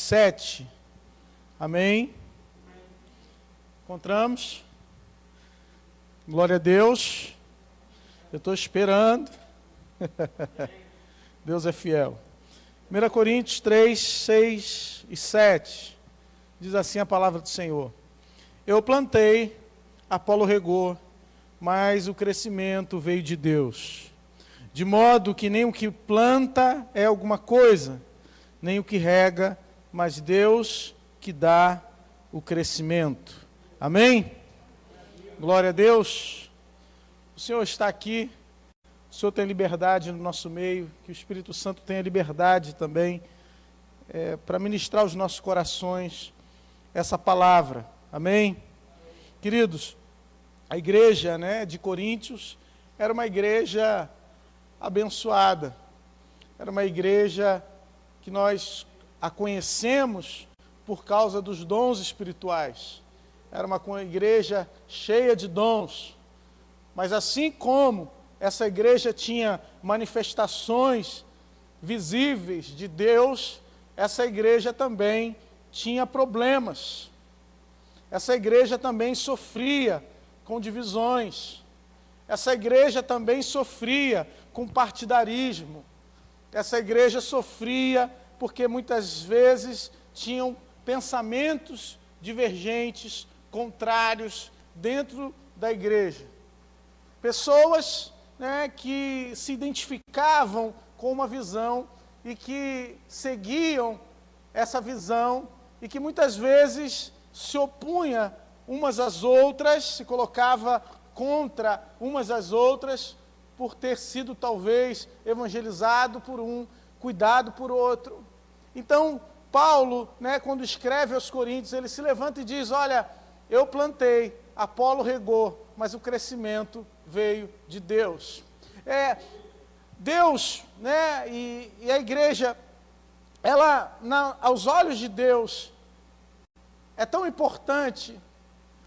7. Amém? Encontramos? Glória a Deus. Eu estou esperando. Deus é fiel. 1 Coríntios 3, 6 e 7. Diz assim a palavra do Senhor. Eu plantei, Apolo regou, mas o crescimento veio de Deus. De modo que nem o que planta é alguma coisa, nem o que rega, mas Deus que dá o crescimento. Amém? Glória a Deus. O Senhor está aqui, o Senhor tem liberdade no nosso meio, que o Espírito Santo tenha liberdade também para ministrar aos nossos corações essa palavra. Amém? Queridos, a igreja, de Coríntios era uma igreja abençoada, era uma igreja que nós a conhecemos por causa dos dons espirituais, era uma igreja cheia de dons, mas assim como essa igreja tinha manifestações visíveis de Deus, essa igreja também tinha problemas, essa igreja também sofria com divisões, essa igreja também sofria com partidarismo, essa igreja sofria porque muitas vezes tinham pensamentos divergentes, contrários dentro da igreja. Pessoas que se identificavam com uma visão e que seguiam essa visão e que muitas vezes se opunha umas às outras, se colocava contra umas às outras por ter sido talvez evangelizado por um, cuidado por outro. Então, Paulo, quando escreve aos Coríntios, ele se levanta e diz, olha, eu plantei, Apolo regou, mas o crescimento veio de Deus. Deus, e a igreja, ela, aos olhos de Deus, é tão importante,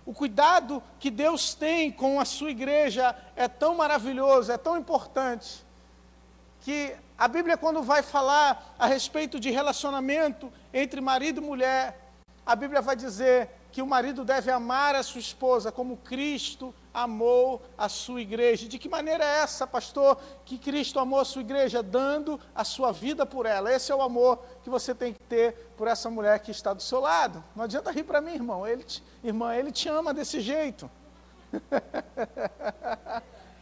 o cuidado que Deus tem com a sua igreja é tão maravilhoso, é tão importante, que a Bíblia, quando vai falar a respeito de relacionamento entre marido e mulher, a Bíblia vai dizer que o marido deve amar a sua esposa como Cristo amou a sua igreja. De que maneira é essa, pastor, que Cristo amou a sua igreja? Dando a sua vida por ela. Esse é o amor que você tem que ter por essa mulher que está do seu lado. Não adianta rir para mim, irmão. Ele te ama desse jeito.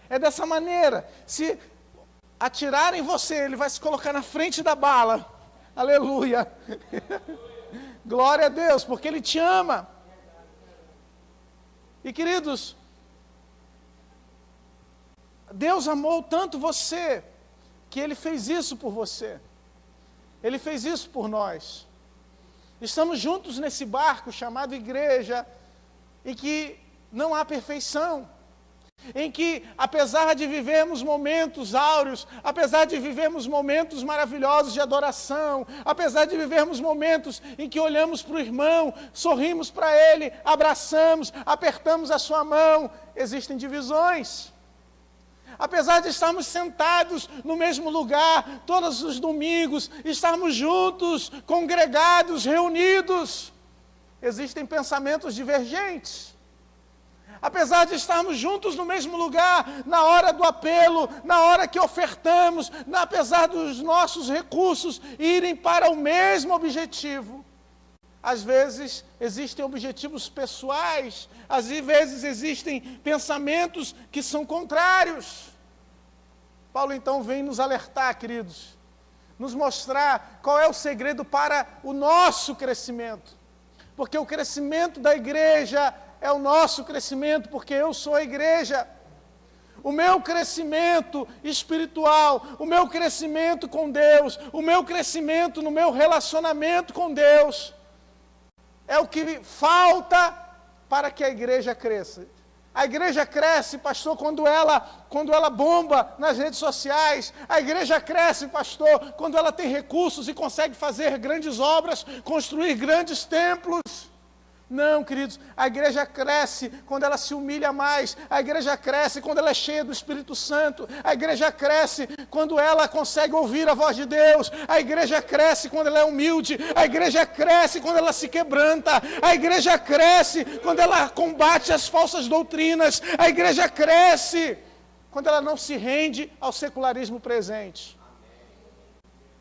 É dessa maneira. Se atirarem você, ele vai se colocar na frente da bala. Aleluia. Glória a Deus, porque ele te ama. E queridos, Deus amou tanto você, que Ele fez isso por você. Ele fez isso por nós. Estamos juntos nesse barco chamado igreja, em que não há perfeição. Em que, apesar de vivermos momentos áureos, apesar de vivermos momentos maravilhosos de adoração, apesar de vivermos momentos em que olhamos para o irmão, sorrimos para ele, abraçamos, apertamos a sua mão, existem divisões. Apesar de estarmos sentados no mesmo lugar, todos os domingos, estarmos juntos, congregados, reunidos, existem pensamentos divergentes. Apesar de estarmos juntos no mesmo lugar, na hora do apelo, na hora que ofertamos, apesar dos nossos recursos irem para o mesmo objetivo, às vezes existem objetivos pessoais, às vezes existem pensamentos que são contrários. Paulo então vem nos alertar, queridos, nos mostrar qual é o segredo para o nosso crescimento, porque o crescimento da igreja é o nosso crescimento, porque eu sou a igreja. O meu crescimento espiritual, o meu crescimento com Deus, o meu crescimento no meu relacionamento com Deus, é o que falta para que a igreja cresça. A igreja cresce, pastor, quando ela bomba nas redes sociais. A igreja cresce, pastor, quando ela tem recursos e consegue fazer grandes obras, construir grandes templos. Não, queridos, a igreja cresce quando ela se humilha mais, a igreja cresce quando ela é cheia do Espírito Santo, a igreja cresce quando ela consegue ouvir a voz de Deus, a igreja cresce quando ela é humilde, a igreja cresce quando ela se quebranta, a igreja cresce quando ela combate as falsas doutrinas, a igreja cresce quando ela não se rende ao secularismo presente.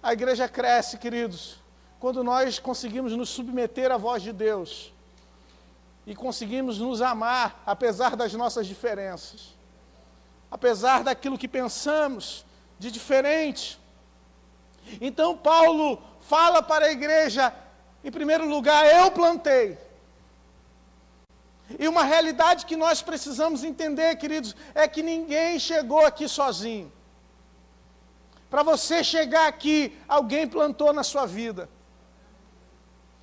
A igreja cresce, queridos, quando nós conseguimos nos submeter à voz de Deus e conseguimos nos amar, apesar das nossas diferenças, apesar daquilo que pensamos de diferente. Então Paulo fala para a igreja, em primeiro lugar, eu plantei. E uma realidade que nós precisamos entender, queridos, é que ninguém chegou aqui sozinho. Para você chegar aqui, alguém plantou na sua vida.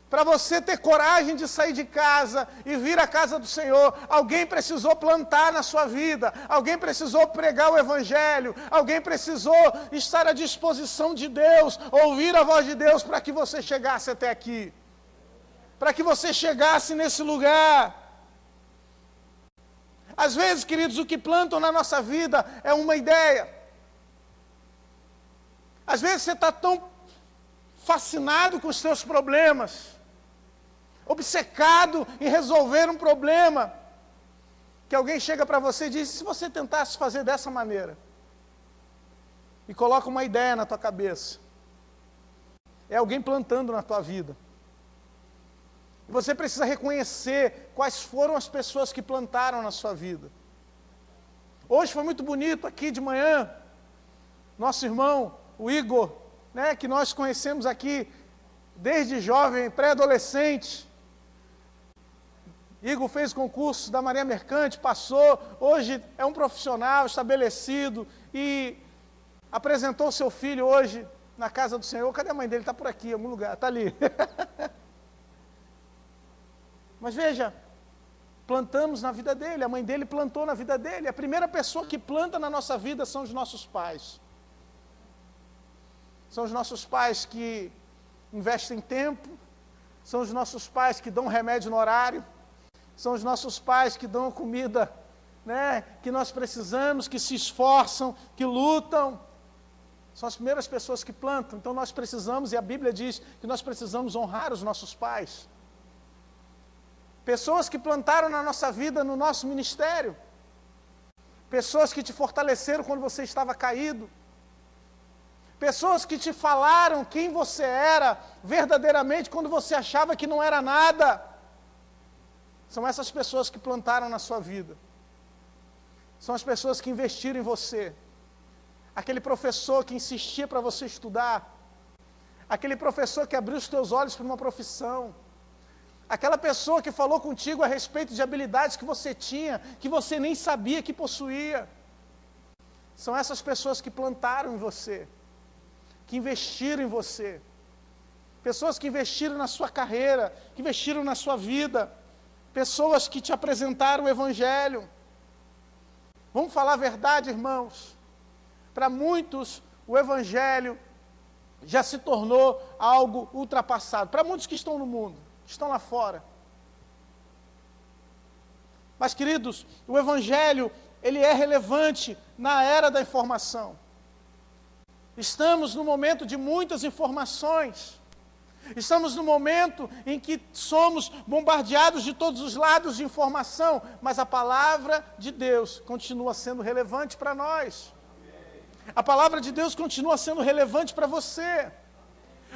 Para você ter coragem de sair de casa e vir à casa do Senhor, alguém precisou plantar na sua vida, alguém precisou pregar o Evangelho, alguém precisou estar à disposição de Deus, ouvir a voz de Deus para que você chegasse até aqui, para que você chegasse nesse lugar. Às vezes, queridos, o que plantam na nossa vida é uma ideia. Às vezes você está tão fascinado com os seus problemas, obcecado em resolver um problema, que alguém chega para você e diz, se você tentasse fazer dessa maneira, e coloca uma ideia na tua cabeça, é alguém plantando na tua vida. E você precisa reconhecer quais foram as pessoas que plantaram na sua vida. Hoje foi muito bonito aqui de manhã, nosso irmão, o Igor, né, que nós conhecemos aqui desde jovem, pré-adolescente. Igor fez concurso da Marinha Mercante, passou, hoje é um profissional estabelecido e apresentou seu filho hoje na casa do Senhor. Cadê a mãe dele? Está por aqui, em algum lugar, está ali. Mas veja, plantamos na vida dele, a mãe dele plantou na vida dele. A primeira pessoa que planta na nossa vida são os nossos pais. São os nossos pais que investem tempo, são os nossos pais que dão remédio no horário, são os nossos pais que dão a comida, né, que nós precisamos, que se esforçam, que lutam. São as primeiras pessoas que plantam. Então nós precisamos, e a Bíblia diz que nós precisamos honrar os nossos pais. Pessoas que plantaram na nossa vida, no nosso ministério. Pessoas que te fortaleceram quando você estava caído. Pessoas que te falaram quem você era verdadeiramente quando você achava que não era nada. São essas pessoas que plantaram na sua vida. São as pessoas que investiram em você. Aquele professor que insistia para você estudar. Aquele professor que abriu os teus olhos para uma profissão. Aquela pessoa que falou contigo a respeito de habilidades que você tinha, que você nem sabia que possuía. São essas pessoas que plantaram em você, que investiram em você. Pessoas que investiram na sua carreira, que investiram na sua vida. Pessoas que te apresentaram o Evangelho. Vamos falar a verdade, irmãos. Para muitos, o Evangelho já se tornou algo ultrapassado. Para muitos que estão no mundo, estão lá fora. Mas, queridos, o Evangelho, ele é relevante na era da informação. Estamos no momento de muitas informações. Estamos no momento em que somos bombardeados de todos os lados de informação, mas a palavra de Deus continua sendo relevante para nós. A palavra de Deus continua sendo relevante para você.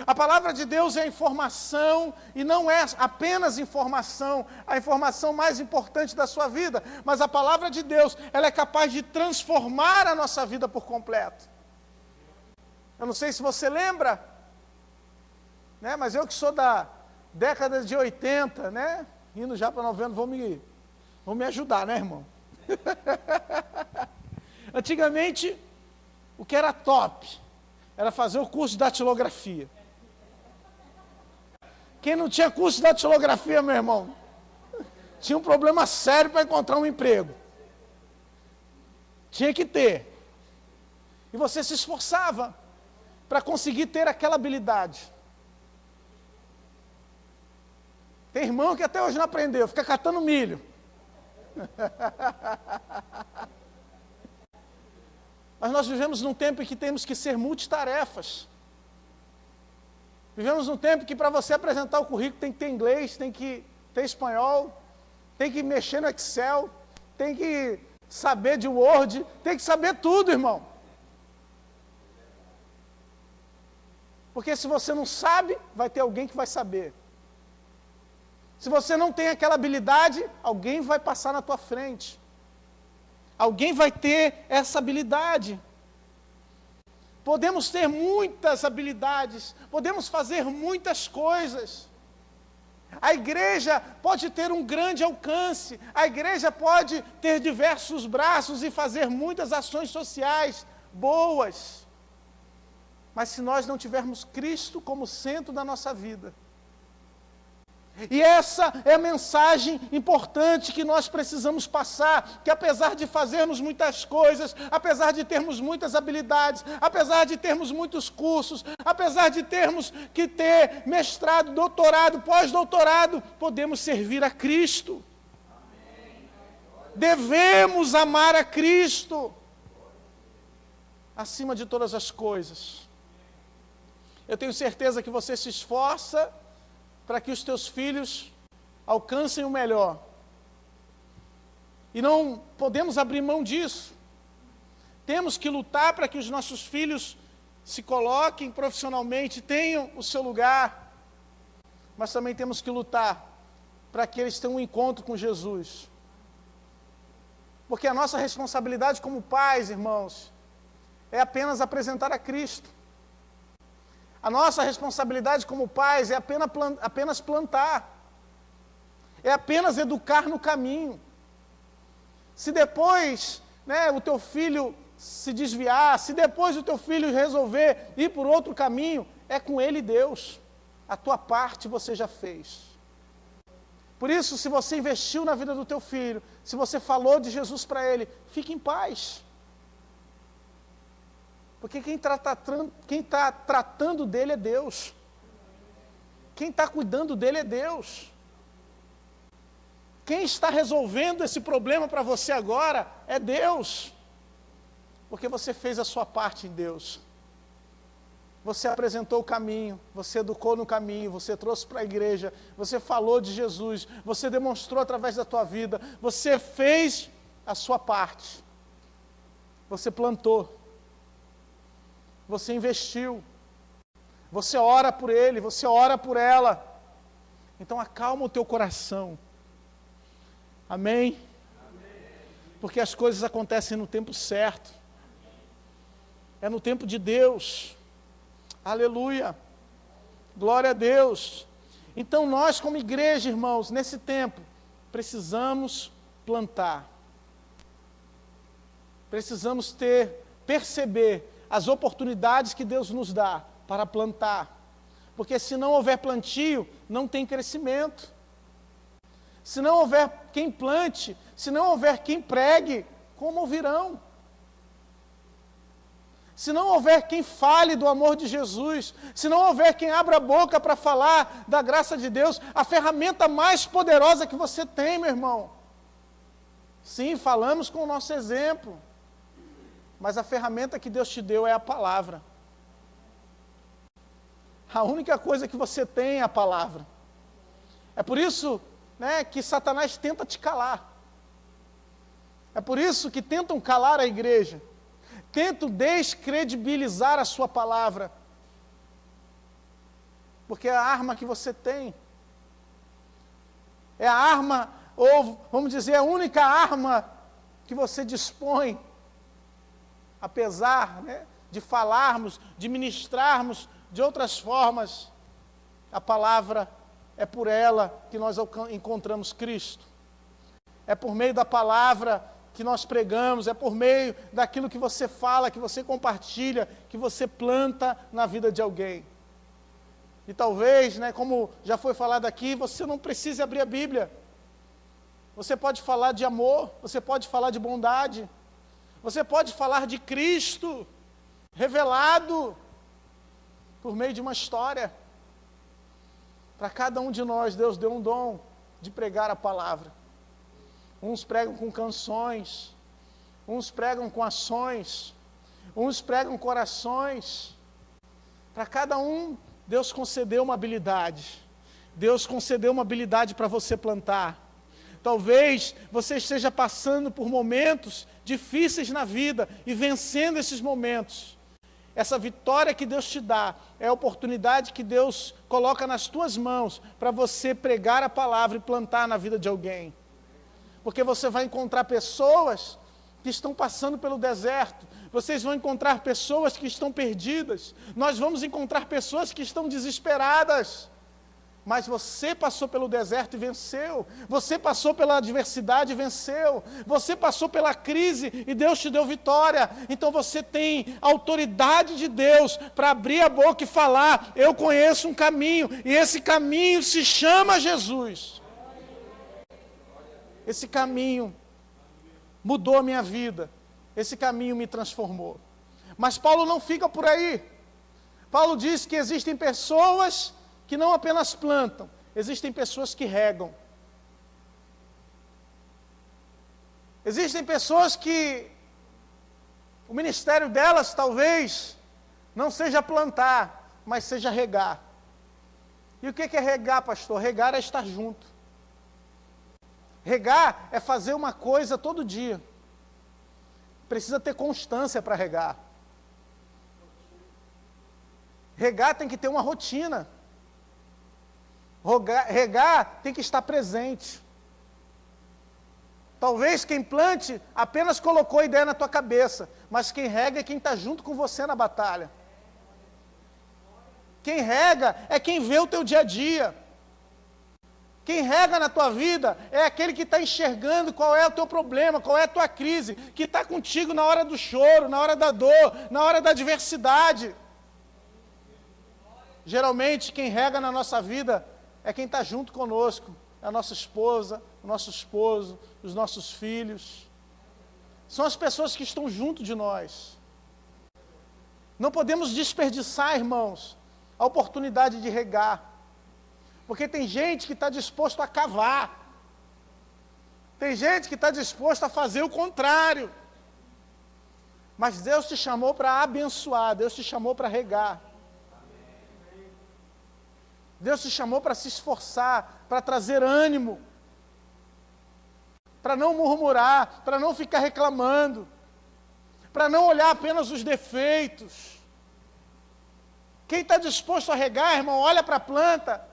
A palavra de Deus é informação, e não é apenas informação, a informação mais importante da sua vida, mas a palavra de Deus, ela é capaz de transformar a nossa vida por completo. Eu não sei se você lembra, né, mas eu que sou da década de 80, né, indo já para 90, vão me ajudar, né, irmão? Antigamente, o que era top era fazer o curso de datilografia. Quem não tinha curso de datilografia, meu irmão, tinha um problema sério para encontrar um emprego. Tinha que ter. E você se esforçava para conseguir ter aquela habilidade. Tem irmão que até hoje não aprendeu, fica catando milho. Mas nós vivemos num tempo em que temos que ser multitarefas. Vivemos num tempo que para você apresentar o currículo tem que ter inglês, tem que ter espanhol, tem que mexer no Excel, tem que saber de Word, tem que saber tudo, irmão. Porque se você não sabe, vai ter alguém que vai saber. Se você não tem aquela habilidade, alguém vai passar na tua frente. Alguém vai ter essa habilidade. Podemos ter muitas habilidades, podemos fazer muitas coisas. A igreja pode ter um grande alcance, a igreja pode ter diversos braços e fazer muitas ações sociais boas. Mas se nós não tivermos Cristo como centro da nossa vida, e essa é a mensagem importante que nós precisamos passar, que apesar de fazermos muitas coisas, apesar de termos muitas habilidades, apesar de termos muitos cursos, apesar de termos que ter mestrado, doutorado, pós-doutorado, podemos servir a Cristo. Devemos amar a Cristo acima de todas as coisas. Eu tenho certeza que você se esforça para que os teus filhos alcancem o melhor. E não podemos abrir mão disso. Temos que lutar para que os nossos filhos se coloquem profissionalmente, tenham o seu lugar. Mas também temos que lutar para que eles tenham um encontro com Jesus. Porque a nossa responsabilidade como pais, irmãos, é apenas apresentar a Cristo. A nossa responsabilidade como pais é apenas plantar, é apenas educar no caminho. Se depois o teu filho se desviar, se depois o teu filho resolver ir por outro caminho, é com ele Deus. A tua parte você já fez. Por isso, se você investiu na vida do teu filho, se você falou de Jesus para ele, fique em paz. Porque quem está tratando dele é Deus. Quem está cuidando dele é Deus. Quem está resolvendo esse problema para você agora é Deus. Porque você fez a sua parte em Deus. Você apresentou o caminho, você educou no caminho, você trouxe para a igreja, você falou de Jesus, você demonstrou através da tua vida, você fez a sua parte. Você plantou. Você investiu, você ora por ele, você ora por ela. Então acalma o teu coração. Amém? Porque as coisas acontecem no tempo certo. É no tempo de Deus. Aleluia. Glória a Deus. Então nós como igreja, irmãos, nesse tempo, precisamos plantar. Precisamos perceber as oportunidades que Deus nos dá para plantar. Porque se não houver plantio, não tem crescimento. Se não houver quem plante, se não houver quem pregue, como ouvirão? Se não houver quem fale do amor de Jesus, se não houver quem abra a boca para falar da graça de Deus, a ferramenta mais poderosa que você tem, meu irmão. Sim, falamos com o nosso exemplo. Mas a ferramenta que Deus te deu é a palavra. A única coisa que você tem é a palavra. É por isso, que Satanás tenta te calar. É por isso que tentam calar a igreja. Tentam descredibilizar a sua palavra. Porque é a arma que você tem. É a arma, ou vamos dizer, a única arma que você dispõe. Apesar de falarmos, de ministrarmos de outras formas, a palavra é por ela que nós encontramos Cristo. É por meio da palavra que nós pregamos, é por meio daquilo que você fala, que você compartilha, que você planta na vida de alguém. E talvez, como já foi falado aqui, você não precise abrir a Bíblia. Você pode falar de amor, você pode falar de bondade, você pode falar de Cristo revelado por meio de uma história. Para cada um de nós, Deus deu um dom de pregar a palavra. Uns pregam com canções, uns pregam com ações, uns pregam corações. Para cada um, Deus concedeu uma habilidade. Deus concedeu uma habilidade para você plantar. Talvez você esteja passando por momentos difíceis na vida e vencendo esses momentos. Essa vitória que Deus te dá é a oportunidade que Deus coloca nas tuas mãos para você pregar a palavra e plantar na vida de alguém. Porque você vai encontrar pessoas que estão passando pelo deserto, vocês vão encontrar pessoas que estão perdidas, nós vamos encontrar pessoas que estão desesperadas. Mas você passou pelo deserto e venceu. Você passou pela adversidade e venceu. Você passou pela crise e Deus te deu vitória. Então você tem autoridade de Deus para abrir a boca e falar: eu conheço um caminho, e esse caminho se chama Jesus. Esse caminho mudou a minha vida. Esse caminho me transformou. Mas Paulo não fica por aí. Paulo diz que existem pessoas que não apenas plantam, existem pessoas que regam. Existem pessoas que o ministério delas talvez não seja plantar, mas seja regar. E o que é regar, pastor? Regar é estar junto. Regar é fazer uma coisa todo dia. Precisa ter constância para regar. Regar tem que ter uma rotina. Regar tem que estar presente. Talvez quem plante apenas colocou a ideia na tua cabeça, mas quem rega é quem está junto com você na batalha. Quem rega é quem vê o teu dia a dia. Quem rega na tua vida é aquele que está enxergando qual é o teu problema, qual é a tua crise, que está contigo na hora do choro, na hora da dor, na hora da adversidade. Geralmente quem rega na nossa vida é quem está junto conosco, é a nossa esposa, o nosso esposo, os nossos filhos. São as pessoas que estão junto de nós. Não podemos desperdiçar, irmãos, a oportunidade de regar. Porque tem gente que está disposto a cavar. Tem gente que está disposto a fazer o contrário. Mas Deus te chamou para abençoar, Deus te chamou para regar. Deus te chamou para se esforçar, para trazer ânimo, para não murmurar, para não ficar reclamando, para não olhar apenas os defeitos. Quem está disposto a regar, irmão, olha para a planta,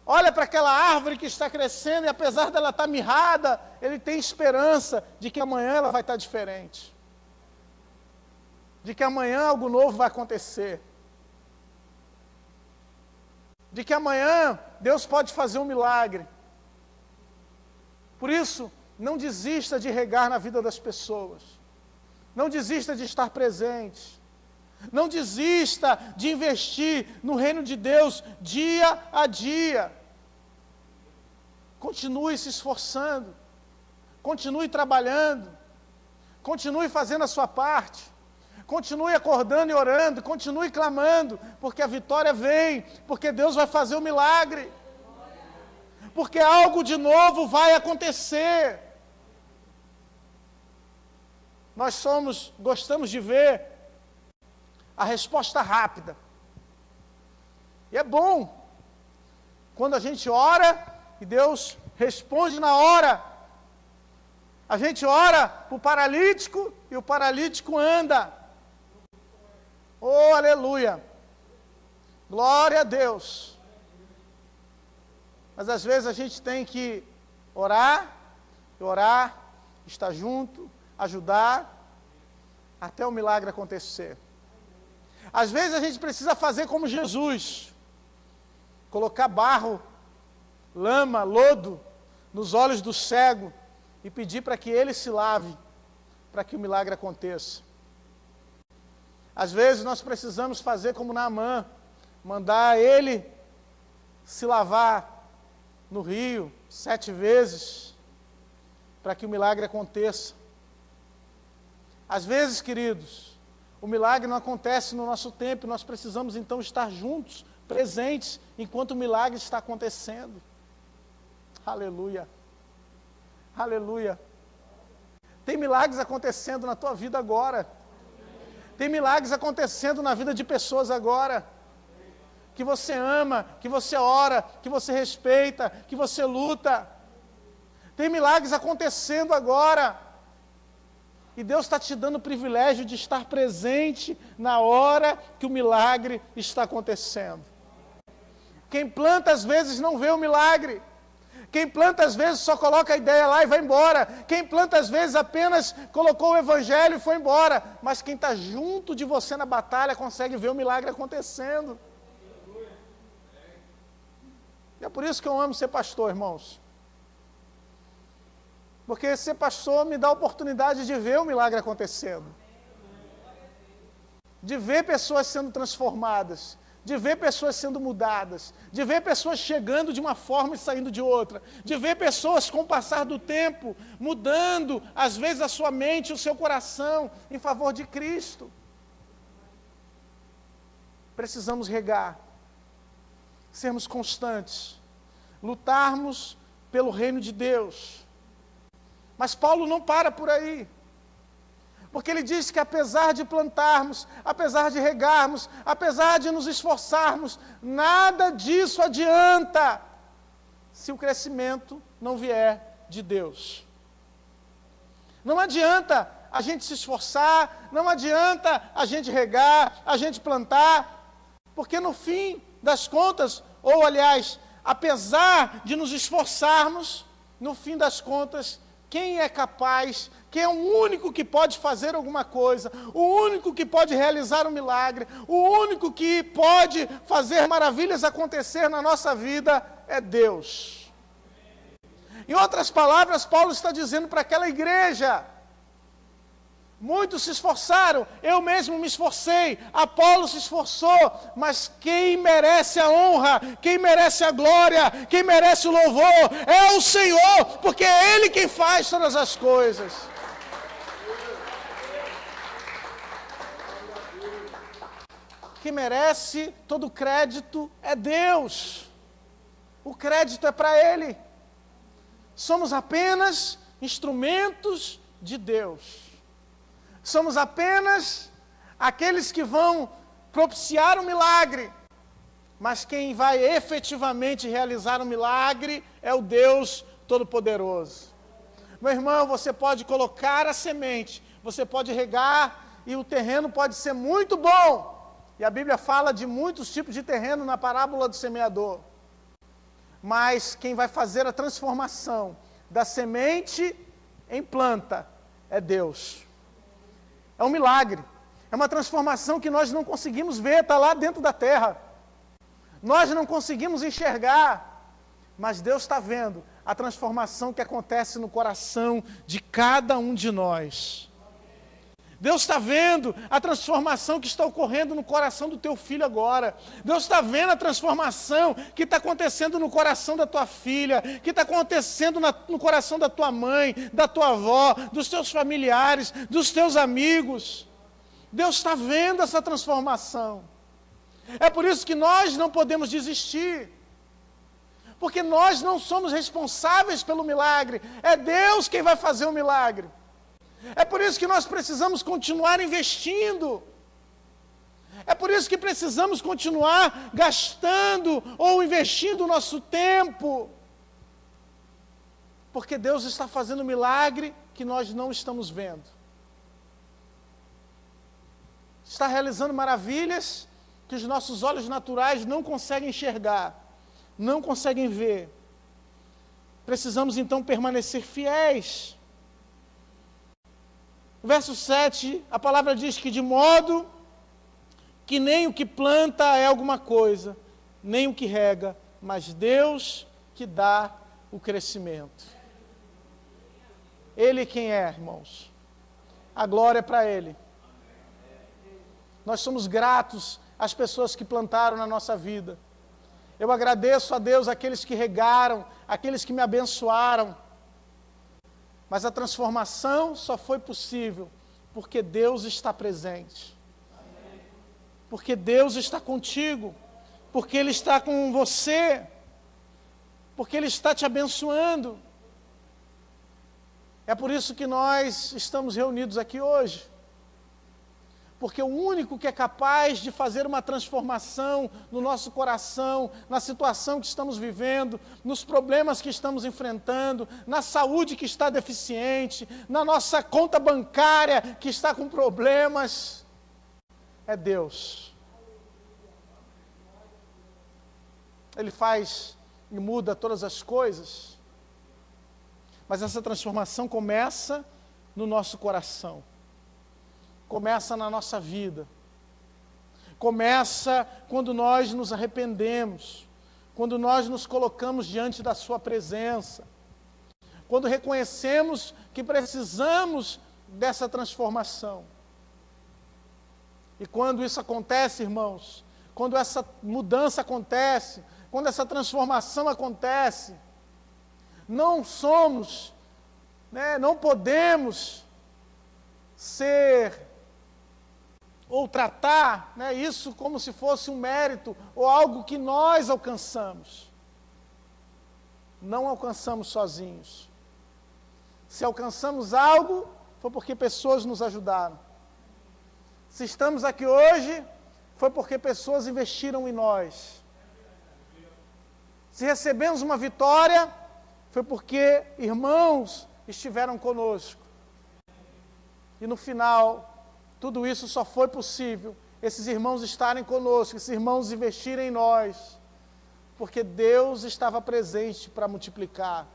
olha para aquela árvore que está crescendo e apesar dela estar mirrada, ele tem esperança de que amanhã ela vai estar diferente, de que amanhã algo novo vai acontecer. De que amanhã Deus pode fazer um milagre. Por isso, não desista de regar na vida das pessoas. Não desista de estar presente. Não desista de investir no reino de Deus dia a dia. Continue se esforçando. Continue trabalhando. Continue fazendo a sua parte. Continue acordando e orando, continue clamando, porque a vitória vem, porque Deus vai fazer o milagre, porque algo de novo vai acontecer. Nós gostamos de ver a resposta rápida. E é bom, quando a gente ora e Deus responde na hora. A gente ora para o paralítico e o paralítico anda. Oh, aleluia! Glória a Deus! Mas às vezes a gente tem que orar, estar junto, ajudar, até o milagre acontecer. Às vezes a gente precisa fazer como Jesus, colocar barro, lama, lodo nos olhos do cego e pedir para que ele se lave, para que o milagre aconteça. Às vezes nós precisamos fazer como Naamã, mandar ele se lavar no rio 7 vezes, para que o milagre aconteça. Às vezes, queridos, o milagre não acontece no nosso tempo, nós precisamos então estar juntos presentes enquanto o milagre está acontecendo. Aleluia. Aleluia. Tem milagres acontecendo na tua vida agora. Tem milagres acontecendo na vida de pessoas agora. Que você ama, que você ora, que você respeita, que você luta. Tem milagres acontecendo agora. E Deus está te dando o privilégio de estar presente na hora que o milagre está acontecendo. Quem planta às vezes não vê o milagre. Quem planta às vezes só coloca a ideia lá e vai embora. Quem planta às vezes apenas colocou o evangelho e foi embora. Mas quem está junto de você na batalha consegue ver o milagre acontecendo. E é por isso que eu amo ser pastor, irmãos. Porque ser pastor me dá a oportunidade de ver o milagre acontecendo. De ver pessoas sendo transformadas. De ver pessoas sendo mudadas. De ver pessoas chegando de uma forma e saindo de outra. De ver pessoas com o passar do tempo mudando, às vezes, a sua mente, o seu coração em favor de Cristo. Precisamos regar. Sermos constantes. Lutarmos pelo reino de Deus. Mas Paulo não para por aí, porque ele diz que apesar de plantarmos, apesar de regarmos, apesar de nos esforçarmos, nada disso adianta se o crescimento não vier de Deus. Não adianta a gente se esforçar, não adianta a gente regar, a gente plantar, porque no fim das contas, ou aliás, apesar de nos esforçarmos, no fim das contas, quem é capaz, quem é o único que pode fazer alguma coisa, o único que pode realizar um milagre, o único que pode fazer maravilhas acontecer na nossa vida é Deus. Em outras palavras, Paulo está dizendo para aquela igreja: muitos se esforçaram, eu mesmo me esforcei, Apolo se esforçou, mas quem merece a honra, quem merece a glória, quem merece o louvor é o Senhor, porque é Ele quem faz todas as coisas. Quem merece todo o crédito é Deus. O crédito é para Ele. Somos apenas instrumentos de Deus. Somos apenas aqueles que vão propiciar o milagre, mas quem vai efetivamente realizar o milagre é o Deus Todo-Poderoso. Meu irmão, você pode colocar a semente, você pode regar e o terreno pode ser muito bom. E a Bíblia fala de muitos tipos de terreno na parábola do semeador. Mas quem vai fazer a transformação da semente em planta é Deus. É um milagre, é uma transformação que nós não conseguimos ver, está lá dentro da terra. Nós não conseguimos enxergar, mas Deus está vendo a transformação que acontece no coração de cada um de nós. Deus está vendo a transformação que está ocorrendo no coração do teu filho agora. Deus está vendo a transformação que está acontecendo no coração da tua filha, que está acontecendo no coração da tua mãe, da tua avó, dos teus familiares, dos teus amigos. Deus está vendo essa transformação. É por isso que nós não podemos desistir. Porque nós não somos responsáveis pelo milagre. É Deus quem vai fazer o milagre. É por isso que nós precisamos continuar investindo. É por isso que precisamos continuar gastando ou investindo o nosso tempo. Porque Deus está fazendo milagre que nós não estamos vendo. Está realizando maravilhas que os nossos olhos naturais não conseguem enxergar, não conseguem ver. Precisamos então permanecer fiéis. No verso 7, a palavra diz que de modo que nem o que planta é alguma coisa, nem o que rega, mas Deus que dá o crescimento. Ele quem é, irmãos? A glória é para Ele. Nós somos gratos às pessoas que plantaram na nossa vida. Eu agradeço a Deus aqueles que regaram, aqueles que me abençoaram. Mas a transformação só foi possível porque Deus está presente. Porque Deus está contigo. porque Ele está com você, porque Ele está te abençoando. É por isso que nós estamos reunidos aqui hoje. Porque o único que é capaz de fazer uma transformação no nosso coração, na situação que estamos vivendo, nos problemas que estamos enfrentando, na saúde que está deficiente, na nossa conta bancária que está com problemas, é Deus. Ele faz e muda todas as coisas, mas essa transformação começa no nosso coração. Começa na nossa vida, começa quando nós nos arrependemos, quando nós nos colocamos diante da sua presença, quando reconhecemos que precisamos dessa transformação. E quando isso acontece, irmãos, quando essa mudança acontece, quando essa transformação acontece, não somos, não podemos ser ou tratar isso como se fosse um mérito ou algo que nós alcançamos. Não alcançamos sozinhos. Se alcançamos algo, foi porque pessoas nos ajudaram. Se estamos aqui hoje, foi porque pessoas investiram em nós. Se recebemos uma vitória, foi porque irmãos estiveram conosco. E no final, tudo isso só foi possível, esses irmãos estarem conosco, esses irmãos investirem em nós, porque Deus estava presente para multiplicar.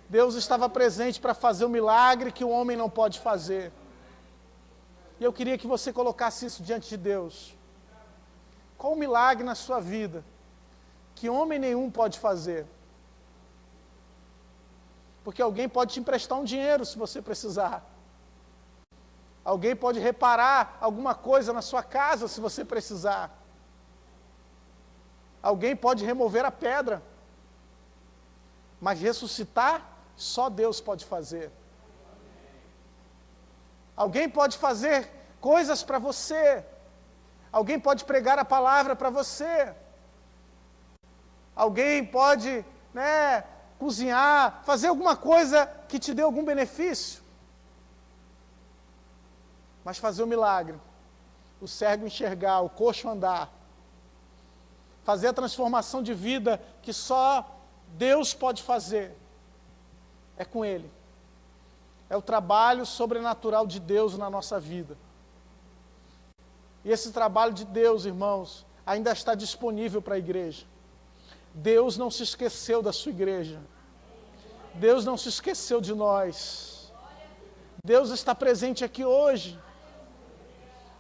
Deus estava presente para fazer um milagre que o homem não pode fazer. E eu queria que você colocasse isso diante de Deus. Qual o milagre na sua vida que homem nenhum pode fazer? Porque alguém pode te emprestar um dinheiro se você precisar. Alguém pode reparar alguma coisa na sua casa se você precisar. Alguém pode remover a pedra. Mas ressuscitar, só Deus pode fazer. Alguém pode fazer coisas para você. Alguém pode pregar a palavra para você. Alguém pode, cozinhar, fazer alguma coisa que te dê algum benefício. Mas fazer o milagre, o cego enxergar, o coxo andar, fazer a transformação de vida que só Deus pode fazer, é com Ele. É o trabalho sobrenatural de Deus na nossa vida. E esse trabalho de Deus, irmãos, ainda está disponível para a igreja. Deus não se esqueceu da sua igreja. Deus não se esqueceu de nós. Deus está presente aqui hoje.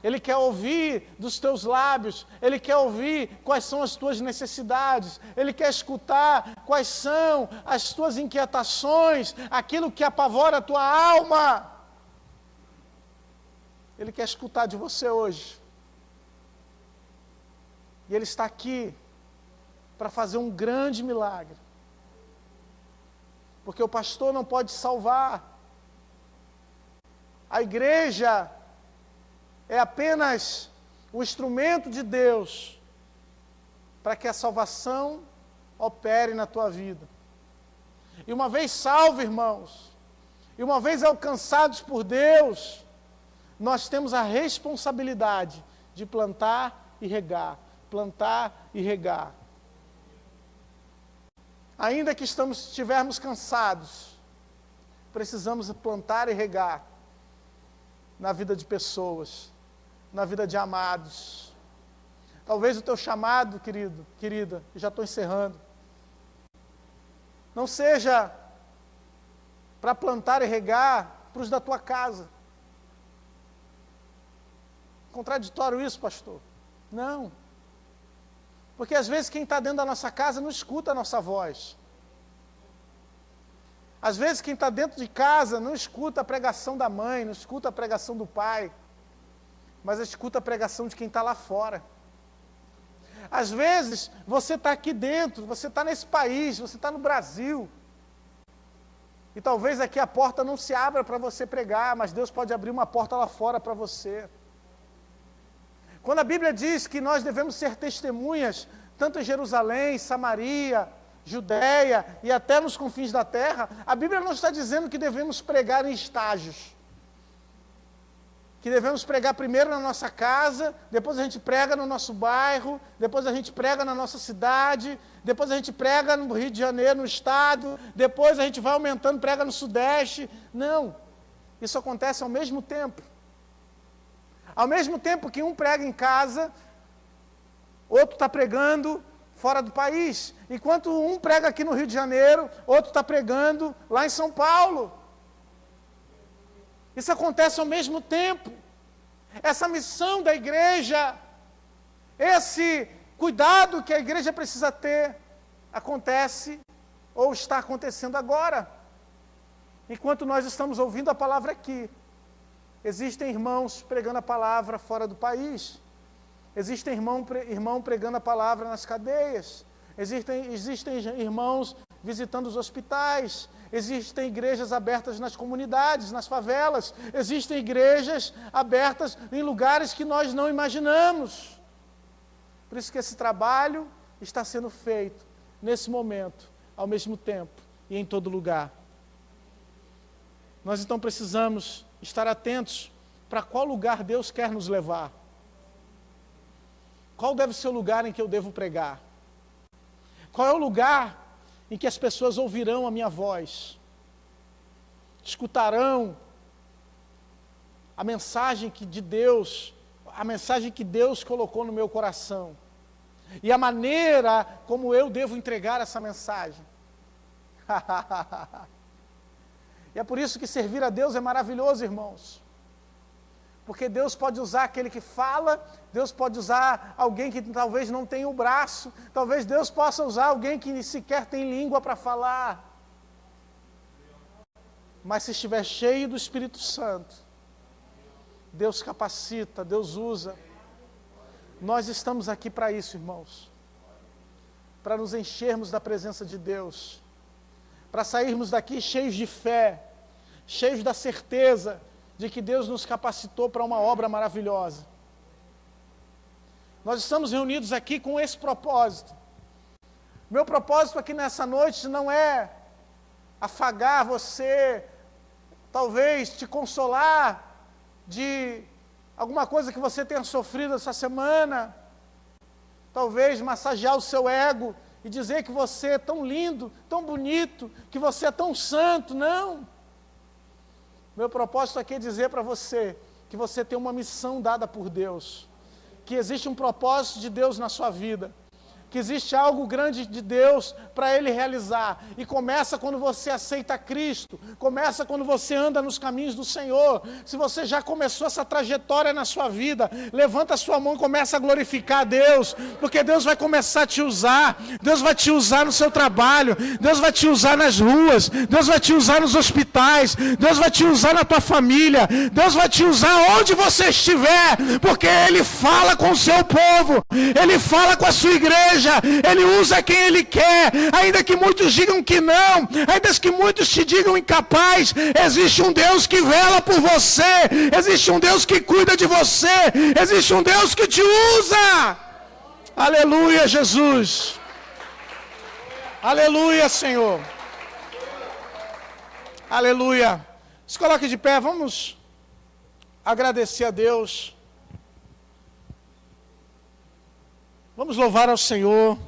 Ele quer ouvir dos teus lábios, Ele quer ouvir quais são as tuas necessidades, Ele quer escutar quais são as tuas inquietações, aquilo que apavora a tua alma. Ele quer escutar de você hoje. E Ele está aqui para fazer um grande milagre. Porque o pastor não pode salvar. A igreja é apenas o instrumento de Deus para que a salvação opere na tua vida. E uma vez salvo, irmãos, e uma vez alcançados por Deus, nós temos a responsabilidade de plantar e regar, plantar e regar. Ainda que estivermos cansados, precisamos plantar e regar na vida de pessoas, na vida de amados. Talvez o teu chamado, querido, querida, já estou encerrando, não seja para plantar e regar para os da tua casa. Contraditório isso, pastor? Não. Porque às vezes quem está dentro da nossa casa não escuta a nossa voz. Às vezes quem está dentro de casa não escuta a pregação da mãe, não escuta a pregação do pai, mas escuta a pregação de quem está lá fora. Às vezes você está aqui dentro, você está nesse país, você está no Brasil, e talvez aqui a porta não se abra para você pregar, mas Deus pode abrir uma porta lá fora para você. Quando a Bíblia diz que nós devemos ser testemunhas, tanto em Jerusalém, Samaria, Judéia e até nos confins da terra, a Bíblia não está dizendo que devemos pregar em estágios. Que devemos pregar primeiro na nossa casa, depois a gente prega no nosso bairro, depois a gente prega na nossa cidade, depois a gente prega no Rio de Janeiro, no estado, depois a gente vai aumentando, prega no Sudeste. Não, isso acontece ao mesmo tempo. Ao mesmo tempo que um prega em casa, outro está pregando fora do país. Enquanto um prega aqui no Rio de Janeiro, outro está pregando lá em São Paulo. Isso acontece ao mesmo tempo. Essa missão da igreja, esse cuidado que a igreja precisa ter, acontece ou está acontecendo agora. Enquanto nós estamos ouvindo a palavra aqui, existem irmãos pregando a palavra fora do país. Existem irmão pregando a palavra nas cadeias. Existem irmãos visitando os hospitais. Existem igrejas abertas nas comunidades, nas favelas. Existem igrejas abertas em lugares que nós não imaginamos. Por isso que esse trabalho está sendo feito nesse momento, ao mesmo tempo e em todo lugar. Nós então precisamos estar atentos para qual lugar Deus quer nos levar. Qual deve ser o lugar em que eu devo pregar? Qual é o lugar em que as pessoas ouvirão a minha voz? Escutarão a mensagem de Deus, a mensagem que Deus colocou no meu coração. E a maneira como eu devo entregar essa mensagem. E é por isso que servir a Deus é maravilhoso, irmãos. Porque Deus pode usar aquele que fala, Deus pode usar alguém que talvez não tenha o braço, talvez Deus possa usar alguém que sequer tem língua para falar. Mas se estiver cheio do Espírito Santo, Deus capacita, Deus usa. Nós estamos aqui para isso, irmãos. Para nos enchermos da presença de Deus. Para sairmos daqui cheios de fé, cheios da certeza de que Deus nos capacitou para uma obra maravilhosa. Nós estamos reunidos aqui com esse propósito. Meu propósito aqui nessa noite não é afagar você, talvez te consolar de alguma coisa que você tenha sofrido essa semana, talvez massagear o seu ego e dizer que você é tão lindo, tão bonito, que você é tão santo. Não. Meu propósito aqui é dizer para você que você tem uma missão dada por Deus, que existe um propósito de Deus na sua vida, que existe algo grande de Deus para Ele realizar, e começa quando você aceita Cristo, começa quando você anda nos caminhos do Senhor. Se você já começou essa trajetória na sua vida, levanta a sua mão e começa a glorificar a Deus, porque Deus vai começar a te usar, Deus vai te usar no seu trabalho, Deus vai te usar nas ruas, Deus vai te usar nos hospitais, Deus vai te usar na tua família, Deus vai te usar onde você estiver, porque Ele fala com o seu povo, Ele fala com a sua igreja, Ele usa quem Ele quer, ainda que muitos digam que não, ainda que muitos te digam incapaz, existe um Deus que vela por você, existe um Deus que cuida de você, existe um Deus que te usa. Aleluia, Jesus. Aleluia, Senhor. Aleluia. Se coloque de pé, vamos agradecer a Deus. Vamos louvar ao Senhor.